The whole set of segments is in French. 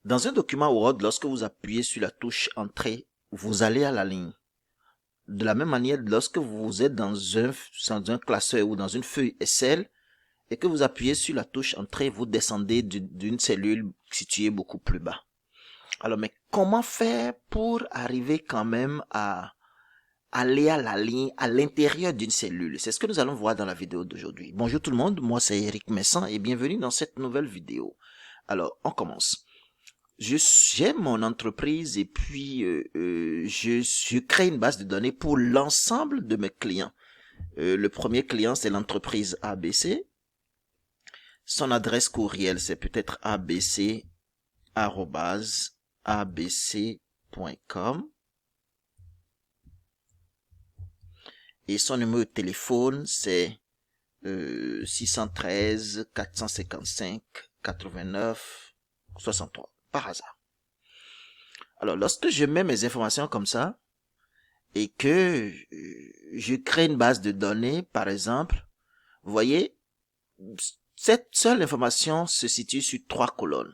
Dans un document Word, lorsque vous appuyez sur la touche Entrée, vous allez à la ligne. De la même manière, lorsque vous êtes dans un classeur ou dans une feuille Excel et que vous appuyez sur la touche Entrée, vous descendez d'une cellule située beaucoup plus bas. Alors, mais comment faire pour arriver quand même à aller à la ligne à l'intérieur d'une cellule? C'est ce que nous allons voir dans la vidéo d'aujourd'hui. Bonjour tout le monde, moi c'est Eric Messan et bienvenue dans cette nouvelle vidéo. Alors, on commence. J'ai mon entreprise et puis je crée une base de données pour l'ensemble de mes clients. Le premier client, c'est l'entreprise ABC. Son adresse courriel, c'est peut-être abc@abc.com. Et son numéro de téléphone, c'est 613 455 89 63. Par hasard. Alors, lorsque je mets mes informations comme ça, et que je crée une base de données, par exemple, vous voyez, cette seule information se situe sur 3 colonnes.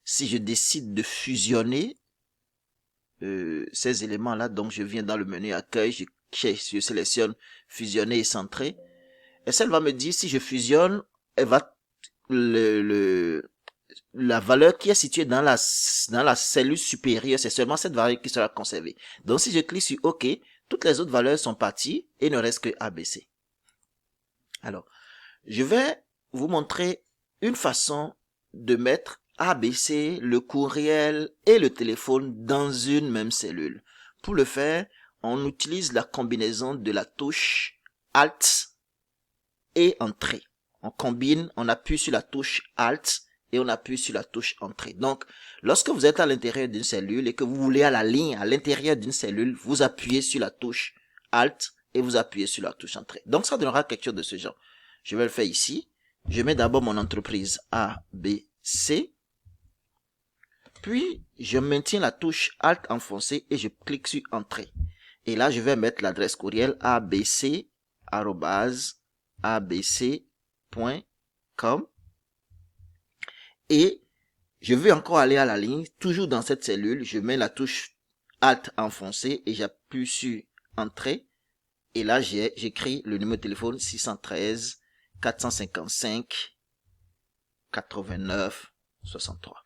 Si je décide de fusionner ces éléments-là, donc je viens dans le menu accueil, je sélectionne fusionner et centrer, et celle va me dire si je fusionne, elle va la valeur qui est située dans la cellule supérieure, c'est seulement cette valeur qui sera conservée. Donc si je clique sur OK, toutes les autres valeurs sont parties et il ne reste que ABC. Alors, je vais vous montrer une façon de mettre ABC, le courriel et le téléphone dans une même cellule. Pour le faire, on utilise la combinaison de la touche Alt et Entrée. On combine, on appuie sur la touche Alt et on appuie sur la touche Entrée. Donc, lorsque vous êtes à l'intérieur d'une cellule et que vous voulez à la ligne à l'intérieur d'une cellule, vous appuyez sur la touche Alt et vous appuyez sur la touche Entrée. Donc, ça donnera quelque chose de ce genre. Je vais le faire ici. Je mets d'abord mon entreprise ABC. Puis, je maintiens la touche Alt enfoncée et je clique sur Entrée. Et là, je vais mettre l'adresse courriel abc@abc.com. Et je veux encore aller à la ligne, toujours dans cette cellule, je mets la touche Alt enfoncée et j'appuie sur Entrée. Et là, j'écris le numéro de téléphone 613 455 89 63.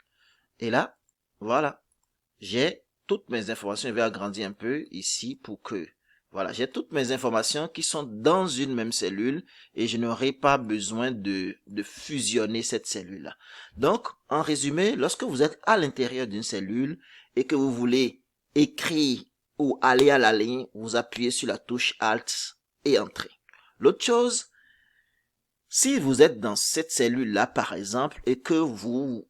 Et là, voilà, j'ai toutes mes informations. Je vais agrandir un peu ici pour que, voilà, j'ai toutes mes informations qui sont dans une même cellule et je n'aurai pas besoin de fusionner cette cellule-là. Donc, en résumé, lorsque vous êtes à l'intérieur d'une cellule et que vous voulez écrire ou aller à la ligne, vous appuyez sur la touche Alt et Entrée. L'autre chose, si vous êtes dans cette cellule-là, par exemple, et que vous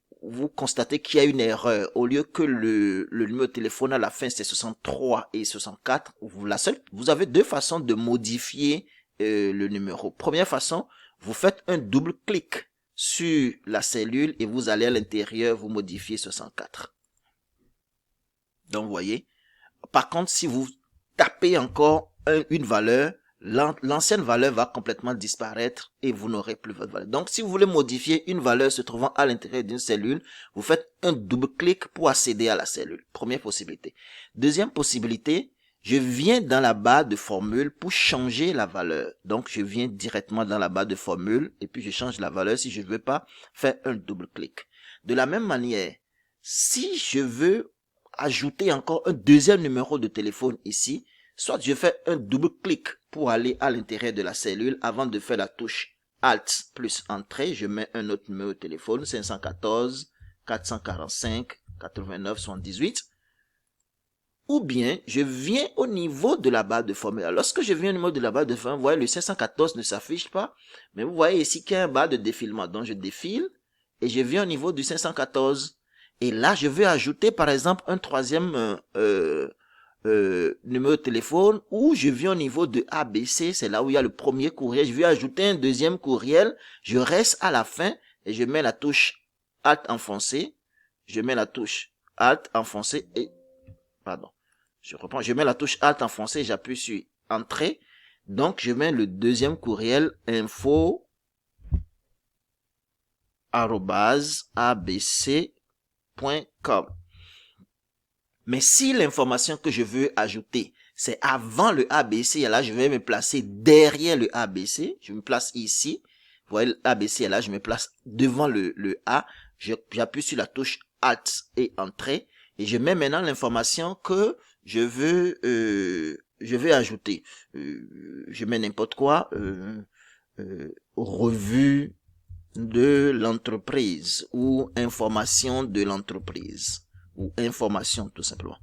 constatez qu'il y a une erreur, au lieu que le numéro de téléphone à la fin c'est 63 et 64, vous avez deux façons de modifier le numéro. Première façon, vous faites un double clic sur la cellule et vous allez à l'intérieur, vous modifiez 64. Donc, vous voyez. Par contre, si vous tapez encore une valeur, l'ancienne valeur va complètement disparaître et vous n'aurez plus votre valeur. Donc, si vous voulez modifier une valeur se trouvant à l'intérieur d'une cellule, vous faites un double clic pour accéder à la cellule. Première possibilité. Deuxième possibilité, je viens dans la barre de formule pour changer la valeur. Donc, je viens directement dans la barre de formule et puis je change la valeur si je ne veux pas faire un double clic. De la même manière, si je veux ajouter encore un deuxième numéro de téléphone ici, soit je fais un double clic pour aller à l'intérieur de la cellule avant de faire la touche Alt plus Entrée, je mets un autre numéro de téléphone, 514 445 89 78. Ou bien, je viens au niveau de la barre de formule. Alors, lorsque je viens au niveau de la barre de formule, vous voyez, le 514 ne s'affiche pas, mais vous voyez ici qu'il y a un barre de défilement. Donc, je défile et je viens au niveau du 514. Et là, je vais ajouter, par exemple, un troisième numéro de téléphone, ou je viens au niveau de ABC, c'est là où il y a le premier courriel. Je vais ajouter un deuxième courriel. Je reste à la fin et je mets la touche Alt enfoncée. Je mets la touche Alt enfoncée et, pardon, je reprends. Je mets la touche Alt enfoncée et j'appuie sur Entrée. Donc, je mets le deuxième courriel info@abc gmail.com. Mais si l'information que je veux ajouter, c'est avant le ABC, là, je vais me placer derrière le ABC. Je me place ici. Vous voyez, l'ABC est là, je me place devant le A. J'appuie sur la touche Alt et Entrée. Et je mets maintenant l'information que je veux ajouter. Je mets n'importe quoi. Revue de l'entreprise ou information de l'entreprise ou information tout simplement.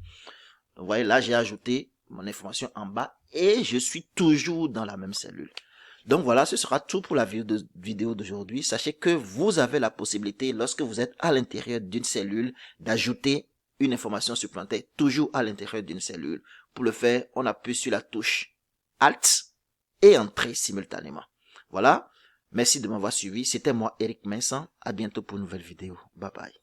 Vous voyez, là, j'ai ajouté mon information en bas et je suis toujours dans la même cellule. Donc voilà, ce sera tout pour la vidéo d'aujourd'hui. Sachez que vous avez la possibilité, lorsque vous êtes à l'intérieur d'une cellule, d'ajouter une information supplémentaire toujours à l'intérieur d'une cellule. Pour le faire, on appuie sur la touche Alt et Entrée simultanément. Voilà. Merci de m'avoir suivi. C'était moi, Eric Vincent. À bientôt pour une nouvelle vidéo. Bye bye.